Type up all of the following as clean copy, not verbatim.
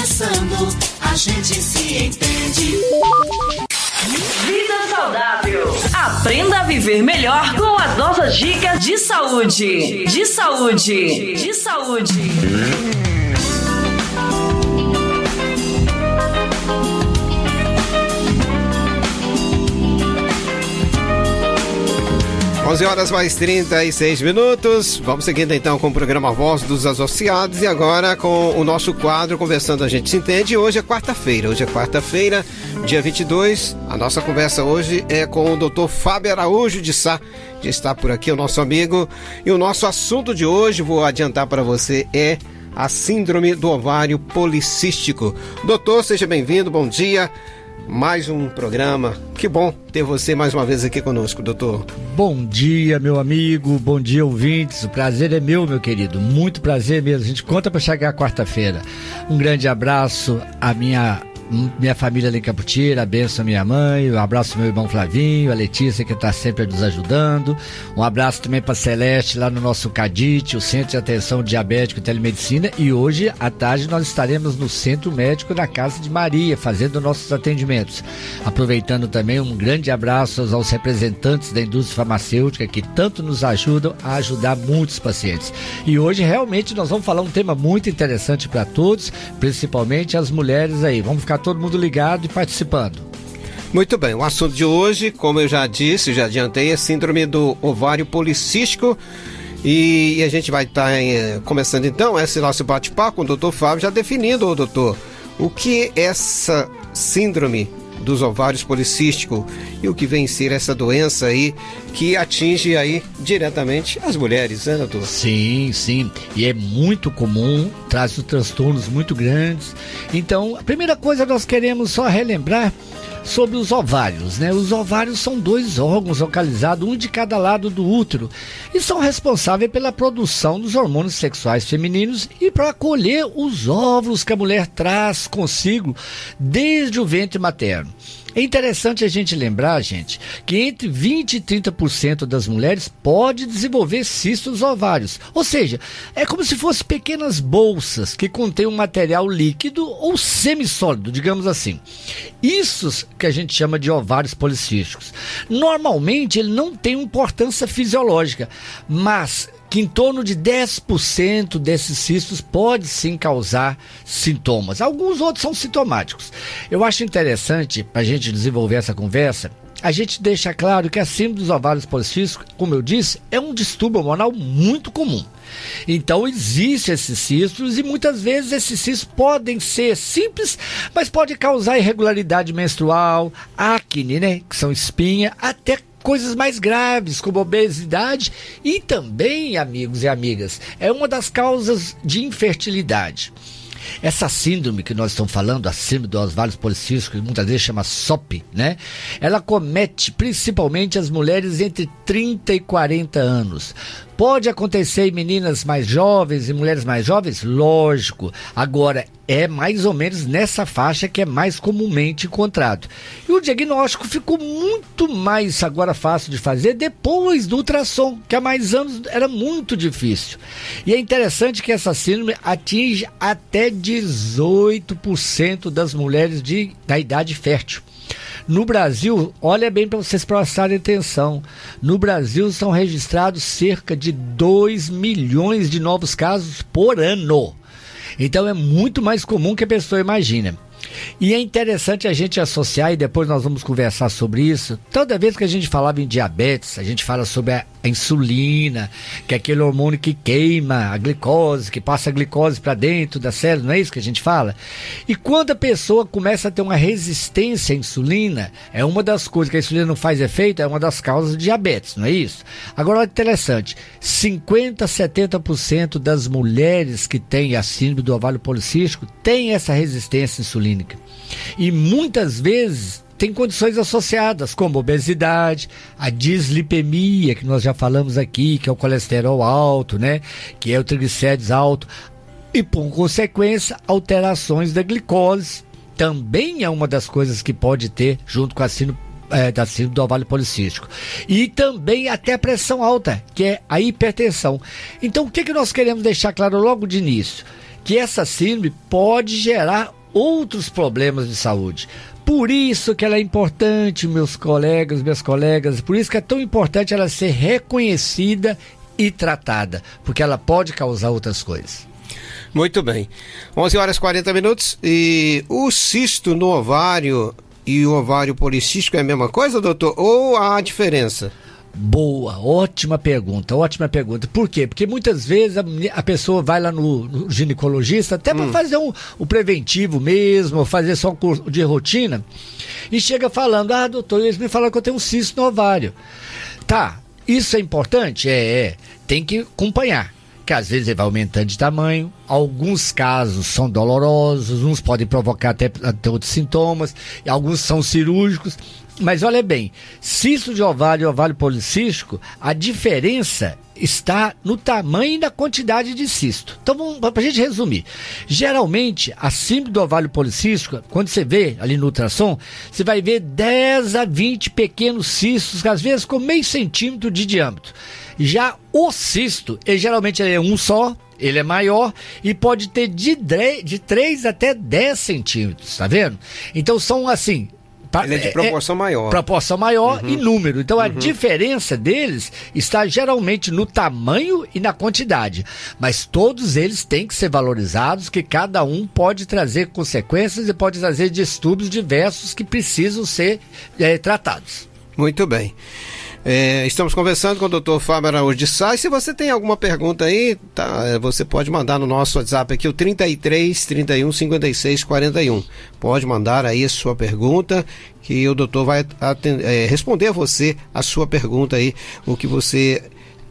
começando, a gente se entende. Vida saudável. Aprenda a viver melhor com as nossas dicas de saúde. De saúde. De saúde. 11h36. Vamos seguindo então com o programa Voz dos Associados e agora com o nosso quadro Conversando a Gente Se Entende. Hoje é quarta-feira, dia 22. A nossa conversa hoje é com o Dr. Fábio Araújo de Sá, que está por aqui, o nosso amigo. E o nosso assunto de hoje, vou adiantar para você, é a síndrome do ovário policístico. Doutor, seja bem-vindo, bom dia. Mais um programa. Que bom ter você mais uma vez aqui conosco, doutor. Bom dia, meu amigo. Bom dia, ouvintes. O prazer é meu querido. Muito prazer mesmo. A gente conta para chegar quarta-feira. Um grande abraço à minha família lá em Caputira, a benção à minha mãe, um abraço ao meu irmão Flavinho, a Letícia que está sempre nos ajudando, um abraço também para Celeste lá no nosso CADIT, o Centro de Atenção Diabético e Telemedicina, e hoje à tarde nós estaremos no Centro Médico da Casa de Maria, fazendo nossos atendimentos. Aproveitando também um grande abraço aos representantes da indústria farmacêutica que tanto nos ajudam a ajudar muitos pacientes. E hoje realmente nós vamos falar um tema muito interessante para todos, principalmente as mulheres aí. Vamos ficar todo mundo ligado e participando. Muito bem, o assunto de hoje, como eu já disse, já adiantei, é síndrome do ovário policístico. E a gente vai estar começando então esse nosso bate-papo com o doutor Fábio, já definindo, doutor, o que é essa síndrome dos ovários policísticos e o que vem ser essa doença aí que atinge aí diretamente as mulheres, né, doutor? Sim, e é muito comum, traz transtornos muito grandes. Então, a primeira coisa nós queremos só relembrar sobre os ovários, né? Os ovários são dois órgãos localizados, um de cada lado do útero, e são responsáveis pela produção dos hormônios sexuais femininos e para acolher os óvulos que a mulher traz consigo desde o ventre materno. É interessante a gente lembrar, gente, que entre 20% e 30% das mulheres pode desenvolver cistos ovários. Ou seja, é como se fossem pequenas bolsas que contêm um material líquido ou semissólido, digamos assim. Isso que a gente chama de ovários policísticos. Normalmente ele não tem importância fisiológica, mas que em torno de 10% desses cistos pode sim causar sintomas. Alguns outros são sintomáticos. Eu acho interessante, para a gente desenvolver essa conversa, a gente deixa claro que a síndrome dos ovários policísticos, como eu disse, é um distúrbio hormonal muito comum. Então existem esses cistos e muitas vezes esses cistos podem ser simples, mas pode causar irregularidade menstrual, acne, né, que são espinha, até coisas mais graves, como obesidade e também, amigos e amigas, é uma das causas de infertilidade. Essa síndrome que nós estamos falando, a síndrome dos ovários policísticos, que muitas vezes chama SOP, né? Ela comete principalmente as mulheres entre 30 e 40 anos. Pode acontecer em meninas mais jovens e mulheres mais jovens? Lógico. Agora, é mais ou menos nessa faixa que é mais comumente encontrado. E o diagnóstico ficou muito mais agora fácil de fazer depois do ultrassom, que há mais anos era muito difícil. E é interessante que essa síndrome atinge até 18% das mulheres da idade fértil. No Brasil, olha bem para vocês prestarem atenção, no Brasil são registrados cerca de 2 milhões de novos casos por ano. Então é muito mais comum que a pessoa imagina. E é interessante a gente associar, e depois nós vamos conversar sobre isso. Toda vez que a gente falava em diabetes, a gente fala sobre a insulina, que é aquele hormônio que queima a glicose, que passa a glicose para dentro da célula, não é isso que a gente fala? E quando a pessoa começa a ter uma resistência à insulina, é uma das coisas que a insulina não faz efeito, é uma das causas de diabetes, não é isso? Agora, olha que interessante, 50% a 70% das mulheres que têm a síndrome do ovário policístico têm essa resistência insulínica. E muitas vezes tem condições associadas, como obesidade, a dislipemia, que nós já falamos aqui, que é o colesterol alto, né? Que é o triglicérides alto. E, por consequência, alterações da glicose. Também é uma das coisas que pode ter, junto com a síndrome da síndrome do ovário policístico. E também até a pressão alta, que é a hipertensão. Então, o que nós queremos deixar claro logo de início? que essa síndrome pode gerar outros problemas de saúde. Por isso que ela é importante, meus colegas, minhas colegas, por isso que é tão importante ela ser reconhecida e tratada, porque ela pode causar outras coisas. Muito bem. 11h40 e o cisto no ovário e o ovário policístico é a mesma coisa, doutor? Ou há diferença? Boa, ótima pergunta. Por quê? Porque muitas vezes a pessoa vai lá no ginecologista até para fazer o preventivo mesmo, fazer só um curso de rotina, e chega falando, doutor, eles me falaram que eu tenho um cisto no ovário. Tá, isso é importante? Tem que acompanhar, que às vezes ele vai aumentando de tamanho, alguns casos são dolorosos, uns podem provocar até outros sintomas, e alguns são cirúrgicos. Mas olha bem, cisto de ovário e ovário policístico, a diferença está no tamanho e na quantidade de cisto. Então, para a gente resumir, geralmente, a síndrome do ovário policístico, quando você vê ali no ultrassom, você vai ver 10 a 20 pequenos cistos, às vezes com meio centímetro de diâmetro. Já o cisto, geralmente ele é um só, ele é maior e pode ter de 3 até 10 centímetros, tá vendo? Então são assim... Ele é de proporção maior. Proporção maior e número. Então a diferença deles está geralmente no tamanho e na quantidade. Mas todos eles têm que ser valorizados, que cada um pode trazer consequências e pode trazer distúrbios diversos que precisam ser tratados. Muito bem. Estamos conversando com o Dr. Fábio Araújo de Sá. E se você tem alguma pergunta aí, você pode mandar no nosso WhatsApp aqui, o 33 31 56 41. Pode mandar aí a sua pergunta, que o doutor vai responder a você a sua pergunta aí, o que você...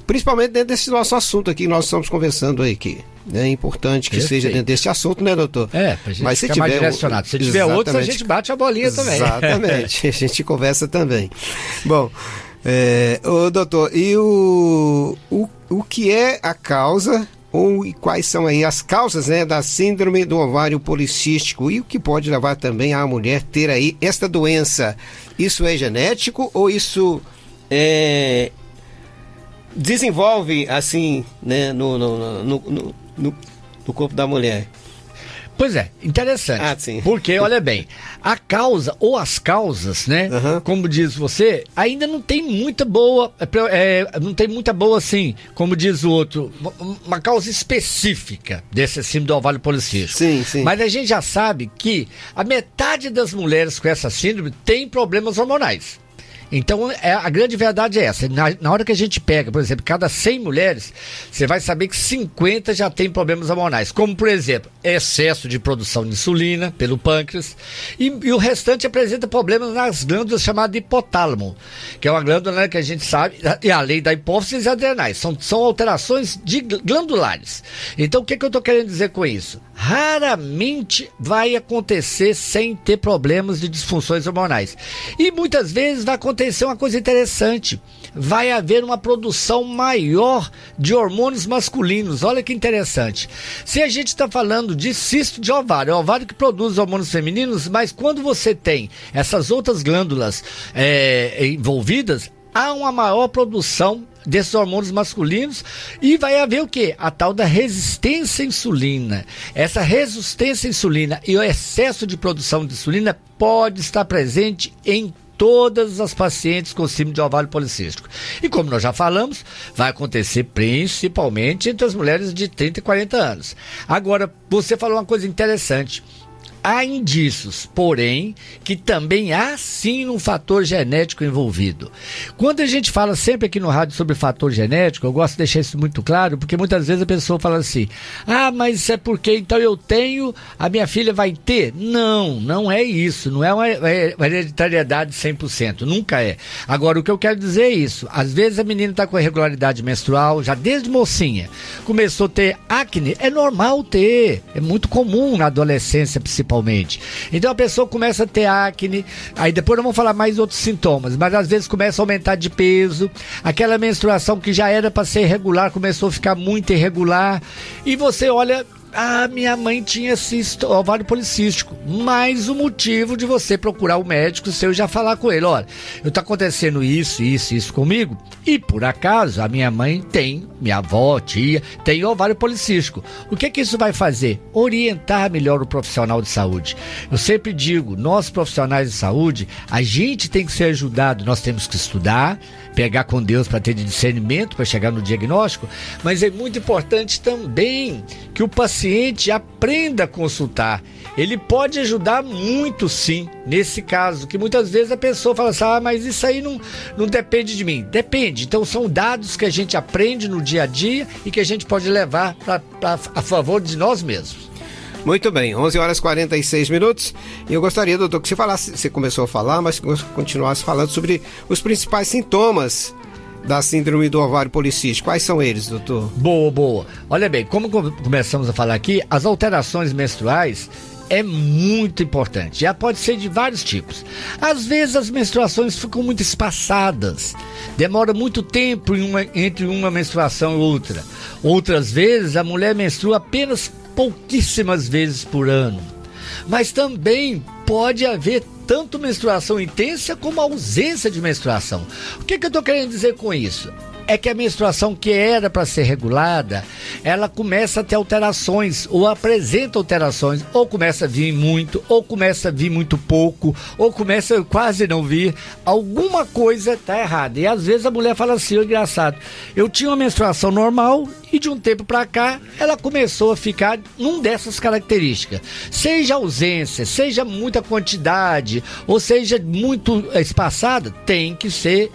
Principalmente dentro desse nosso assunto aqui, nós estamos conversando aí, que é importante que seja dentro desse assunto, né, doutor? Pra gente ficar mais direcionado. Se tiver outros, a gente bate a bolinha também. Exatamente, a gente conversa também. Bom... doutor, e o que é a causa e quais são aí as causas, né, da síndrome do ovário policístico e o que pode levar também a mulher ter aí esta doença? Isso é genético ou isso desenvolve assim, né, no corpo da mulher? Pois é, interessante, sim. Porque, olha bem, a causa ou as causas, né, como diz você, ainda não tem muita boa, assim, como diz o outro, uma causa específica desse síndrome do ovário policístico. Sim. Mas a gente já sabe que a metade das mulheres com essa síndrome tem problemas hormonais. Então, a grande verdade é essa. Na hora que a gente pega, por exemplo, cada 100 mulheres, você vai saber que 50 já tem problemas hormonais. Como, por exemplo, excesso de produção de insulina pelo pâncreas. E o restante apresenta problemas nas glândulas chamadas hipotálamo, que é uma glândula, né, que a gente sabe, e além da hipófise adrenais. São alterações glandulares. Então, o que eu estou querendo dizer com isso? Raramente vai acontecer sem ter problemas de disfunções hormonais. E muitas vezes vai acontecer uma coisa interessante. Vai haver uma produção maior de hormônios masculinos. Olha que interessante. Se a gente está falando de cisto de ovário, é o ovário que produz hormônios femininos, mas quando você tem essas outras glândulas envolvidas, há uma maior produção desses hormônios masculinos e vai haver o quê? A tal da resistência à insulina. Essa resistência à insulina e o excesso de produção de insulina pode estar presente em todas as pacientes com síndrome de ovário policístico. E como nós já falamos, vai acontecer principalmente entre as mulheres de 30 e 40 anos. Agora, você falou uma coisa interessante. Há indícios, porém, que também há sim um fator genético envolvido. Quando a gente fala sempre aqui no rádio sobre fator genético, eu gosto de deixar isso muito claro, porque muitas vezes a pessoa fala assim, mas isso é porque então eu tenho, a minha filha vai ter? Não é isso, não é uma hereditariedade 100%, nunca é. Agora, o que eu quero dizer é isso, às vezes a menina está com irregularidade menstrual, já desde mocinha, começou a ter acne, é normal ter, é muito comum na adolescência principalmente. Então a pessoa começa a ter acne, aí depois não vamos falar mais outros sintomas, mas às vezes começa a aumentar de peso, aquela menstruação que já era para ser regular começou a ficar muito irregular, e você olha, minha mãe tinha ovário policístico. Mais um motivo de você procurar o médico seu e já falar com ele. Olha, está acontecendo isso comigo. E por acaso, a minha mãe tem, minha avó, tia, tem ovário policístico. O que isso vai fazer? Orientar melhor o profissional de saúde. Eu sempre digo, nós profissionais de saúde, a gente tem que ser ajudado. Nós temos que estudar, pegar com Deus para ter discernimento, para chegar no diagnóstico, mas é muito importante também que o paciente aprenda a consultar. Ele pode ajudar muito, sim, nesse caso, que muitas vezes a pessoa fala assim, mas isso aí não depende de mim. Depende. Então são dados que a gente aprende no dia a dia e que a gente pode levar a favor de nós mesmos. Muito bem, 11 horas e 46 minutos. E eu gostaria, doutor, que você começou a falar, mas que você continuasse falando sobre os principais sintomas da síndrome do ovário policístico. Quais são eles, doutor? Boa. Olha bem, como começamos a falar aqui, as alterações menstruais é muito importante. Já pode ser de vários tipos. Às vezes as menstruações ficam muito espaçadas. Demora muito tempo entre uma menstruação e outra. Outras vezes a mulher menstrua apenas pouquíssimas vezes por ano. Mas também pode haver tanto menstruação intensa como ausência de menstruação. O que eu estou querendo dizer com isso? É que a menstruação que era para ser regulada, ela começa a ter alterações, ou apresenta alterações, ou começa a vir muito, ou começa a vir muito pouco, ou começa a quase não vir. Alguma coisa está errada. E às vezes a mulher fala assim, engraçado, eu tinha uma menstruação normal e de um tempo para cá ela começou a ficar num dessas características. Seja ausência, seja muita quantidade, ou seja muito espaçada, tem que ser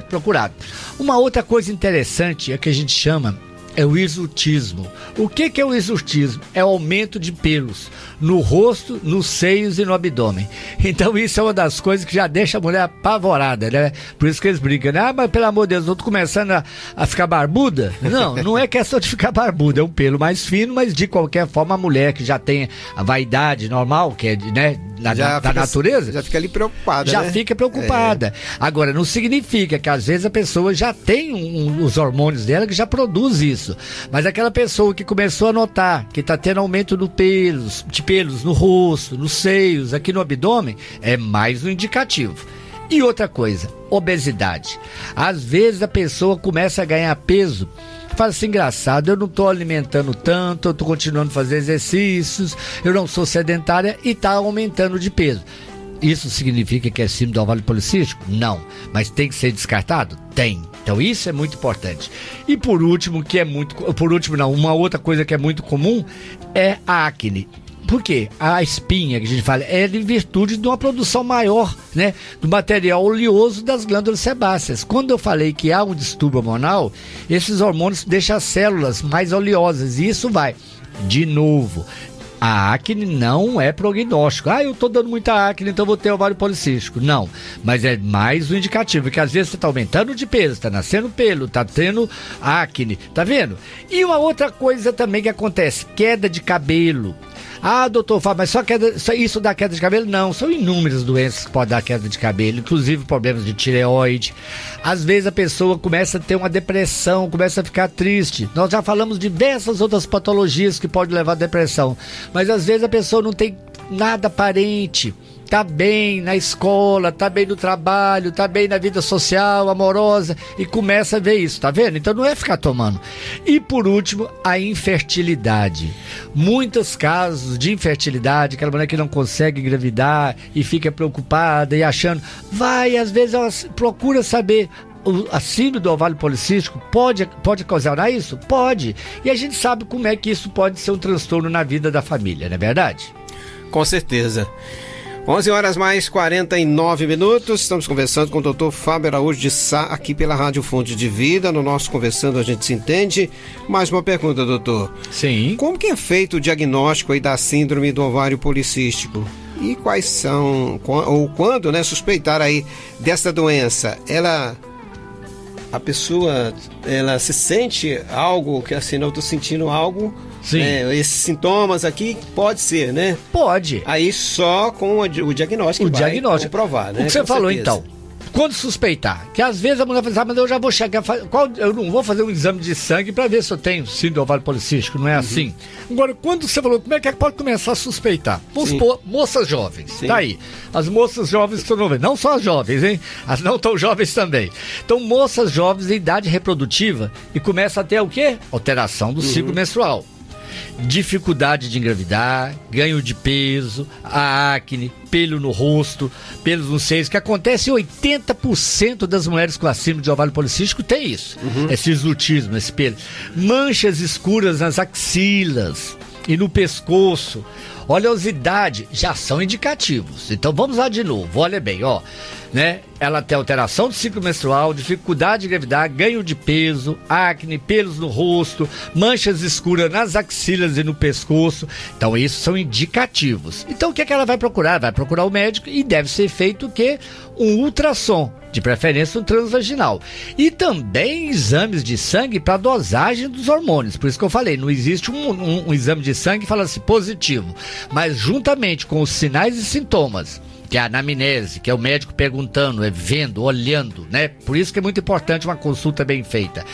procurado. Uma outra coisa interessante é que a gente chama o hirsutismo. O que é o hirsutismo? É o aumento de pelos no rosto, nos seios e no abdômen. Então isso é uma das coisas que já deixa a mulher apavorada, né? Por isso que eles brincam, né? Mas pelo amor de Deus, eu tô começando a ficar barbuda? Não é questão de ficar barbuda, é um pelo mais fino, mas de qualquer forma a mulher que já tem a vaidade normal, que é, né, da natureza, já fica ali preocupada, já né? Fica preocupada. Agora, não significa que às vezes a pessoa já tem os hormônios dela que já produz isso. Mas aquela pessoa que começou a notar que está tendo aumento de pelos no rosto, nos seios, aqui no abdômen, é mais um indicativo. E outra coisa, obesidade. Às vezes a pessoa começa a ganhar peso, fala assim, engraçado, eu não estou alimentando tanto, eu estou continuando a fazer exercícios, eu não sou sedentária e está aumentando de peso. Isso significa que é síndrome do ovário policístico? Não. Mas tem que ser descartado? Tem. Então isso é muito importante. E por último, uma outra coisa que é muito comum é a acne. Por quê? A espinha que a gente fala é em virtude de uma produção maior, né, do material oleoso das glândulas sebáceas. Quando eu falei que há um distúrbio hormonal, esses hormônios deixam as células mais oleosas e isso vai, de novo, a acne não é prognóstico. Eu tô dando muita acne, então vou ter ovário policístico. Não, mas é mais um indicativo, porque às vezes você tá aumentando de peso, tá nascendo pelo, tá tendo acne, tá vendo? E uma outra coisa também que acontece, queda de cabelo. Doutor Fábio, mas só isso dá queda de cabelo? Não, são inúmeras doenças que podem dar queda de cabelo, inclusive problemas de tireoide. Às vezes a pessoa começa a ter uma depressão, começa a ficar triste. Nós já falamos de diversas outras patologias que podem levar à depressão, mas às vezes a pessoa não tem nada aparente. Tá bem na escola, tá bem no trabalho, tá bem na vida social, amorosa, e começa a ver isso, tá vendo? Então não é ficar tomando. E por último, a infertilidade. Muitos casos de infertilidade, aquela mulher que não consegue engravidar e fica preocupada e achando, às vezes ela procura saber, a síndrome do ovário policístico pode causar isso? Pode. E a gente sabe como é que isso pode ser um transtorno na vida da família, não é verdade? Com certeza. 11 horas mais 49 minutos, estamos conversando com o Dr. Fábio Araújo de Sá, aqui pela Rádio Fonte de Vida, no nosso Conversando a gente se entende. Mais uma pergunta, doutor. Sim. Como que é feito o diagnóstico aí da síndrome do ovário policístico? E quais são, ou quando, né, suspeitar aí dessa doença? A pessoa, ela se sente algo, que assim, eu tô sentindo algo... Sim. Esses sintomas aqui, pode ser, né? Pode. Aí só com o diagnóstico diagnóstico. Comprovar, né? O que você com falou certeza. então, Quando suspeitar, que às vezes a mulher fala, mas eu já vou chegar, eu não vou fazer um exame de sangue para ver se eu tenho síndrome do ovário policístico, não é assim. Agora, quando você falou, como é que pode começar a suspeitar? Vamos supor, moças jovens, tá aí, as moças jovens que estão vendo, não só as jovens, hein, as não tão jovens também. Então, moças jovens de idade reprodutiva e começa a ter o quê? Alteração do ciclo menstrual. Dificuldade de engravidar, ganho de peso, acne, pelo no rosto, pelos nos seios, que acontece em 80% das mulheres com a síndrome de ovário policístico tem isso, esse exutismo, esse pelo. Manchas escuras nas axilas e no pescoço, oleosidade, já são indicativos. Então vamos lá de novo, olha bem, ó, né? Ela tem alteração do ciclo menstrual, dificuldade de engravidar, ganho de peso, acne, pelos no rosto, manchas escuras nas axilas e no pescoço. Então isso são indicativos. Então o que é que ela vai procurar? Vai procurar o médico e deve ser feito o quê? Um ultrassom, de preferência um transvaginal. E também exames de sangue para dosagem dos hormônios. Por isso que eu falei, não existe um exame de sangue que fala assim, positivo. Mas juntamente com os sinais e sintomas, que é a anamnese, que é o médico perguntando, vendo, olhando, né? Por isso que é muito importante uma consulta bem feita.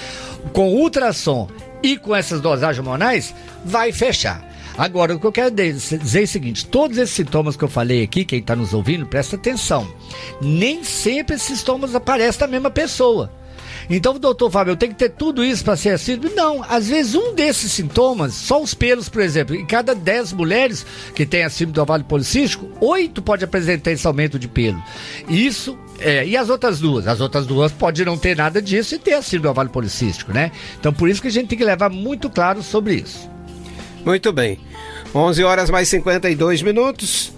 Com ultrassom e com essas dosagens hormonais, vai fechar. Agora, o que eu quero dizer é o seguinte, todos esses sintomas que eu falei aqui, quem está nos ouvindo, presta atenção. Nem sempre esses sintomas aparecem na mesma pessoa. Então, doutor Fábio, eu tenho que ter tudo isso para ser assim? Não, às vezes um desses sintomas, só os pelos, por exemplo, em cada 10 mulheres que têm a síndrome do ovário policístico, 8 pode apresentar esse aumento de pelo. Isso, e as outras duas? As outras duas podem não ter nada disso e ter a síndrome do ovário policístico, né? Então, por isso que a gente tem que levar muito claro sobre isso. Muito bem. 11 horas mais 52 minutos.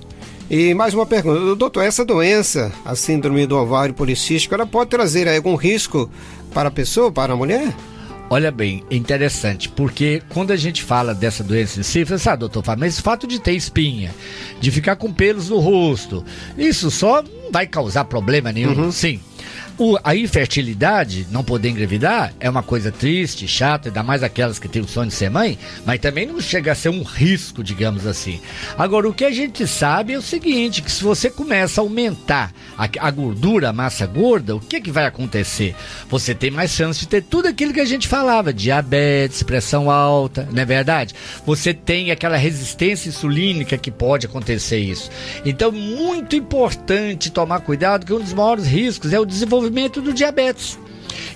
E mais uma pergunta. Doutor, essa doença, a síndrome do ovário policístico, ela pode trazer algum risco para a pessoa, para a mulher? Olha bem, é interessante, porque quando a gente fala dessa doença em si, você sabe, doutor Fábio, mas esse fato de ter espinha, de ficar com pelos no rosto, isso só não vai causar problema nenhum, sim. A infertilidade, não poder engravidar, é uma coisa triste, chata, ainda mais aquelas que têm o sonho de ser mãe, mas também não chega a ser um risco, digamos assim. Agora, o que a gente sabe é o seguinte, que se você começa a aumentar a gordura, a massa gorda, o que vai acontecer? Você tem mais chance de ter tudo aquilo que a gente falava, diabetes, pressão alta, não é verdade? Você tem aquela resistência insulínica que pode acontecer isso. Então, muito importante tomar cuidado, que um dos maiores riscos é o desenvolvimento do diabetes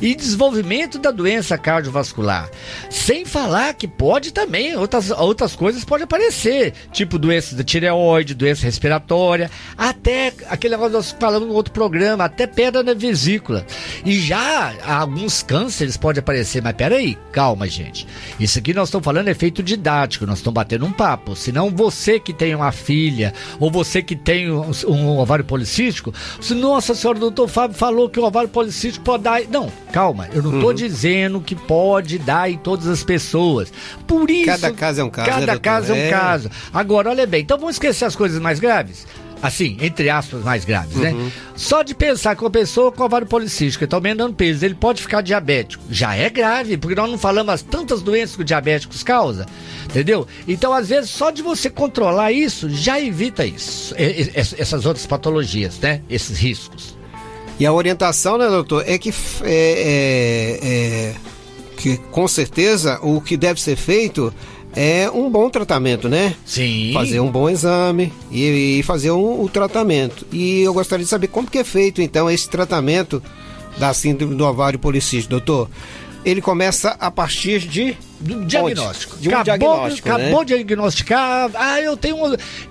e desenvolvimento da doença cardiovascular, sem falar que pode também, outras coisas podem aparecer, tipo doença da tireoide, doença respiratória, até aquele negócio que nós falamos no outro programa, até pedra na vesícula, e já alguns cânceres podem aparecer, mas peraí, calma gente, isso aqui nós estamos falando é efeito didático, nós estamos batendo um papo, senão você que tem uma filha, ou você que tem um ovário policístico, nossa senhora, o doutor Fábio falou que o ovário policístico pode dar, não, calma, eu não estou dizendo que pode dar em todas as pessoas. Por isso. Cada caso é um caso. Cada caso é um caso. Agora, olha bem, então vamos esquecer as coisas mais graves? Assim, entre aspas, mais graves, né? Só de pensar que uma pessoa com ovário policístico está aumentando peso, ele pode ficar diabético. Já é grave, porque nós não falamos as tantas doenças que os diabéticos causam, entendeu? Então, às vezes, só de você controlar isso, já evita isso, essas outras patologias, né? Esses riscos. E a orientação, né, doutor, é que que com certeza o que deve ser feito é um bom tratamento, né? Sim. Fazer um bom exame e fazer o tratamento. E eu gostaria de saber como que é feito, então, esse tratamento da síndrome do ovário policístico, doutor. Ele começa a partir de diagnóstico. De um diagnóstico, acabou de diagnosticar, eu tenho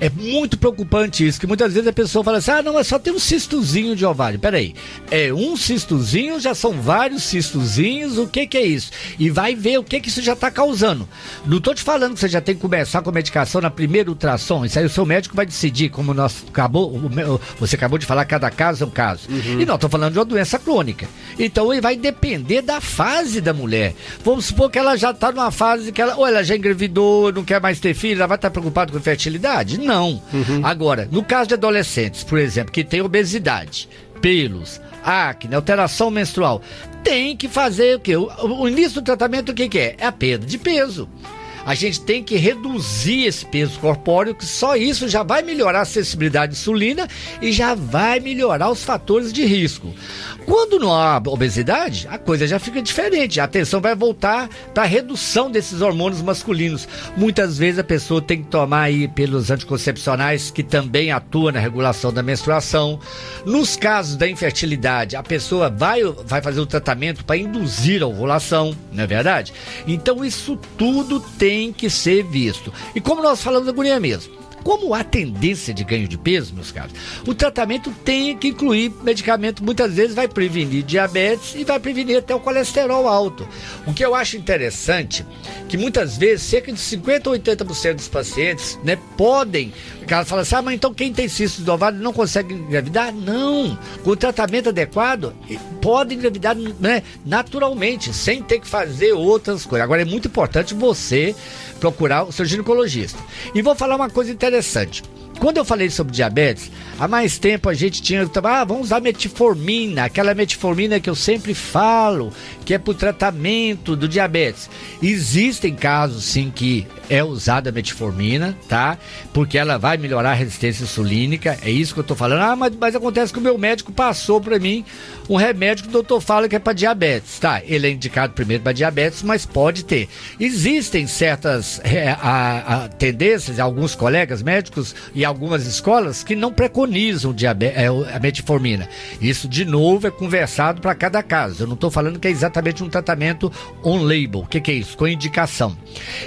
é muito preocupante isso, que muitas vezes a pessoa fala assim, não, é só ter um cistozinho de ovário. Peraí, é um cistozinho, já são vários cistozinhos, o que é isso? E vai ver o que isso já está causando. Não estou te falando que você já tem que começar com a medicação na primeira ultrassom, isso aí o seu médico vai decidir, como você acabou de falar, cada caso é um caso. E nós estamos falando de uma doença crônica. Então ele vai depender da fase da mulher. Vamos supor que ela já está numa fase que ela já engravidou, não quer mais ter filho, ela vai estar preocupada com fertilidade? Não. Agora, no caso de adolescentes, por exemplo, que tem obesidade, pelos, acne, alteração menstrual, tem que fazer o quê? O início do tratamento o que é? É a perda de peso. a gente tem que reduzir esse peso corpóreo, que só isso já vai melhorar a sensibilidade de insulina e já vai melhorar os fatores de risco. Quando não há obesidade, a coisa já fica diferente. A atenção vai voltar para a redução desses hormônios masculinos. Muitas vezes a pessoa tem que tomar aí pelos anticoncepcionais, que também atuam na regulação da menstruação. Nos casos da infertilidade, a pessoa vai fazer o tratamento para induzir a ovulação, não é verdade? Então isso tudo tem que ser visto. E como nós falamos da guria mesmo, como há tendência de ganho de peso, meus caros, o tratamento tem que incluir medicamento, muitas vezes vai prevenir diabetes e vai prevenir até o colesterol alto. O que eu acho interessante, que muitas vezes cerca de 50% ou 80% dos pacientes, né, podem, o cara fala assim, mas então quem tem cisto do ovário não consegue engravidar? Não, com o tratamento adequado, pode engravidar, né, naturalmente, sem ter que fazer outras coisas. Agora é muito importante você procurar o seu ginecologista. E vou falar uma coisa interessante. Quando eu falei sobre diabetes, há mais tempo a gente tinha, vamos usar metformina, aquela metformina que eu sempre falo, que é para o tratamento do diabetes. Existem casos sim que é usada a metformina, tá? Porque ela vai melhorar a resistência insulínica, é isso que eu tô falando. Mas acontece que o meu médico passou para mim um remédio que o doutor fala que é para diabetes, tá? Ele é indicado primeiro para diabetes, mas pode ter. Existem certas tendências, alguns colegas médicos e algumas escolas que não preconizam a metformina. Isso, de novo, é conversado para cada caso. Eu não estou falando que é exatamente um tratamento on-label. O que é isso? Com indicação.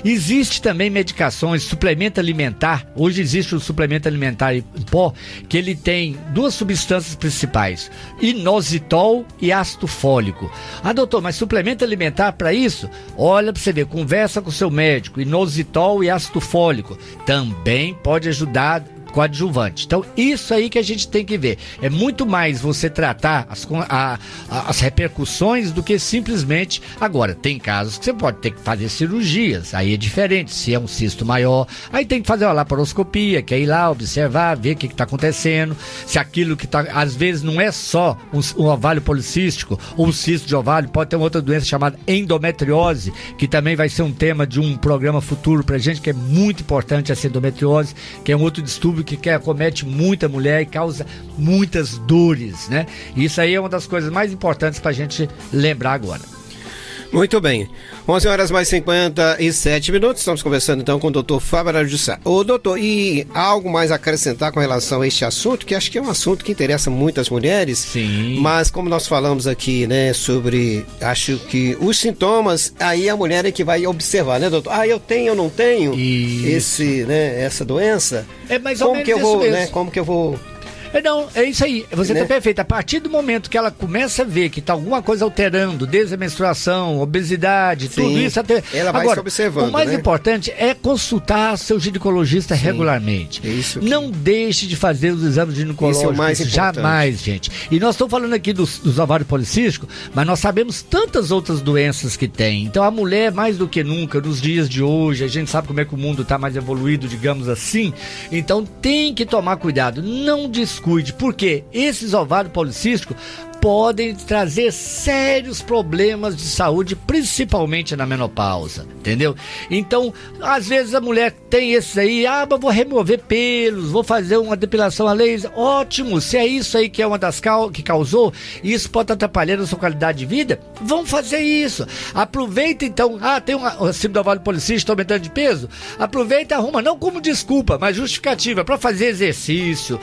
Existe também medicações, suplemento alimentar. Hoje existe o suplemento alimentar em pó, que ele tem duas substâncias principais, inositol e ácido fólico. Doutor, mas suplemento alimentar para isso? Olha para você ver, conversa com o seu médico. Inositol e ácido fólico também pode ajudar coadjuvante. Então, isso aí que a gente tem que ver. É muito mais você tratar as repercussões do que simplesmente... Agora, tem casos que você pode ter que fazer cirurgias, aí é diferente. Se é um cisto maior, aí tem que fazer uma laparoscopia, que é ir lá, observar, ver o que está acontecendo, se aquilo que está... Às vezes não é só um ovário policístico ou um cisto de ovário, pode ter uma outra doença chamada endometriose, que também vai ser um tema de um programa futuro pra gente, que é muito importante, essa endometriose, que é um outro distúrbio que acomete muita mulher e causa muitas dores, né? Isso aí é uma das coisas mais importantes pra gente lembrar agora. Muito bem, 11 horas mais 57 minutos, estamos conversando então com o doutor Fábio Araújo de Sá. Ô doutor, e algo mais a acrescentar com relação a este assunto, que acho que é um assunto que interessa muitas mulheres. Sim. Mas como nós falamos aqui, né, sobre, acho que os sintomas, aí a mulher é que vai observar, né, doutor? Eu tenho, eu não tenho essa doença? É mais ou menos isso mesmo. Né, como que eu vou... Não, é isso aí, você está perfeito. A partir do momento que ela começa a ver que está alguma coisa alterando, desde a menstruação, obesidade, tudo isso até... Ela vai se observando. O mais importante é consultar seu ginecologista regularmente. Isso não deixe de fazer os exames ginecológicos. Isso é o mais importante. Jamais, gente. E nós estamos falando aqui dos ovários policísticos, mas nós sabemos tantas outras doenças que tem. Então a mulher, mais do que nunca, nos dias de hoje, a gente sabe como é que o mundo está mais evoluído, digamos assim. Então tem que tomar cuidado. Não descuide, porque esses ovários policísticos podem trazer sérios problemas de saúde, principalmente na menopausa, entendeu? Então, às vezes a mulher tem esses aí, mas vou remover pelos, vou fazer uma depilação a laser, ótimo, se é isso aí que é uma das que causou, e isso pode atrapalhar a sua qualidade de vida, vamos fazer isso. Aproveita então, tem uma síndrome do ovário policístico, estou aumentando de peso, aproveita e arruma, não como desculpa, mas justificativa, para fazer exercício,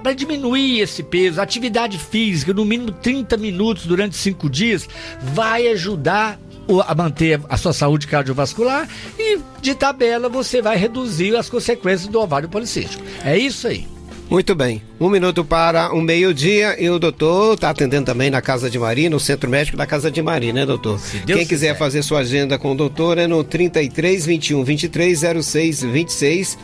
para diminuir esse peso, atividade física, no mínimo 30 minutos durante 5 dias, vai ajudar a manter a sua saúde cardiovascular e, de tabela, você vai reduzir as consequências do ovário policístico. É isso aí. Muito bem, 1 minuto para o meio-dia e o doutor está atendendo também na Casa de Maria, no Centro Médico da Casa de Maria, né, doutor? Quem quiser fazer sua agenda com o doutor é no 33 21 23 06 26.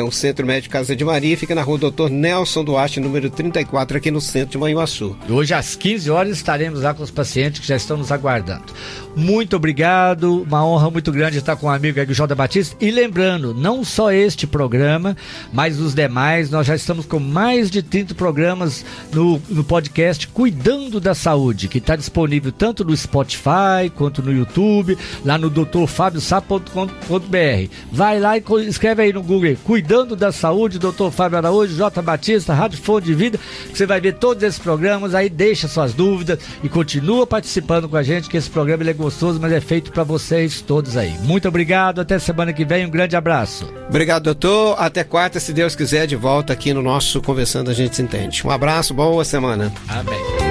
o Centro Médico Casa de Maria, fica na rua Dr. Nelson Duarte, número 34, aqui no centro de Manhuaçu. Hoje às 15 horas estaremos lá com os pacientes que já estão nos aguardando. Muito obrigado, uma honra muito grande estar com o amigo aqui, Jota Batista. E lembrando, não só este programa, mas os demais, nós já estamos com mais de 30 programas no podcast Cuidando da Saúde, que está disponível tanto no Spotify quanto no YouTube, lá no drfabiosá.com.br. Vai lá e escreve aí no Google Cuidando da Saúde, Dr. Fábio Araújo, Jota Batista, Rádio Fonte de Vida, que você vai ver todos esses programas, aí deixa suas dúvidas e continua participando com a gente, que esse programa ele é gostoso, mas é feito para vocês todos aí. Muito obrigado, até semana que vem, um grande abraço. Obrigado, doutor. Até quarta, se Deus quiser, de volta aqui no nosso Conversando a Gente Se Entende. Um abraço, boa semana. Amém.